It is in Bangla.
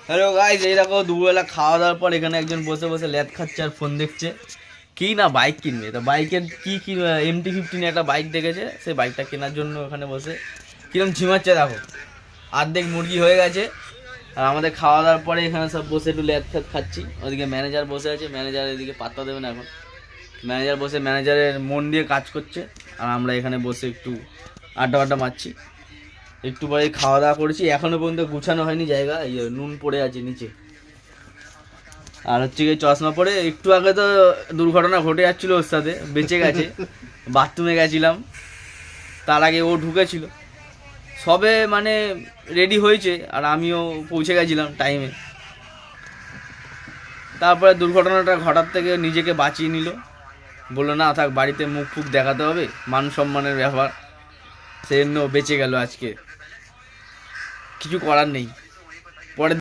হ্যালো গাইস, এই দেখো দুপুরবেলা খাওয়া দাওয়ার পর এখানে একজন বসে বসে ল্যাদ খাচ্ছে আর ফোন দেখছে। কি না বাইক কিনবে, তো বাইকের কি কি MT-15 একটা বাইক দেখেছে, সেই বাইকটা কেনার জন্য ওখানে বসে কিরম ঝিমাচ্ছে দেখো। অর্ধেক মুরগি হয়ে গেছে আর আমাদের খাওয়া দাওয়ার পরে এখানে সব বসে একটু ল্যাদ খ্যাদ খাচ্ছি। ওদিকে ম্যানেজার বসে আছে, ম্যানেজার এদিকে পাত্তা দেবে না এখন। ম্যানেজার বসে ম্যানেজারের মন দিয়ে কাজ করছে আর আমরা এখানে বসে একটু আড্ডা মারছি। একটু পরে খাওয়া দাওয়া করেছি, এখনো পর্যন্ত গুছানো হয়নি জায়গা, নুন পড়ে আছে নিচে। আর হচ্ছে গিয়ে চশমা পরে একটু আগে তো দুর্ঘটনা ঘটে যাচ্ছিল, ওর সাথে বেঁচে গেছে। বাথরুমে গেছিলাম, তার আগে ও ঢুকেছিল, সবে মানে রেডি হয়েছে আর আমিও পৌঁছে গেছিলাম টাইমে। তারপরে দুর্ঘটনাটা ঘটার থেকে নিজেকে বাঁচিয়ে নিল, বললো না থাক, বাড়িতে মুখ ফুক দেখাতে হবে, মান সম্মানের ব্যাপার, সেই জন্য বেঁচে গেল আজকে। কিছু করার নেই। পরে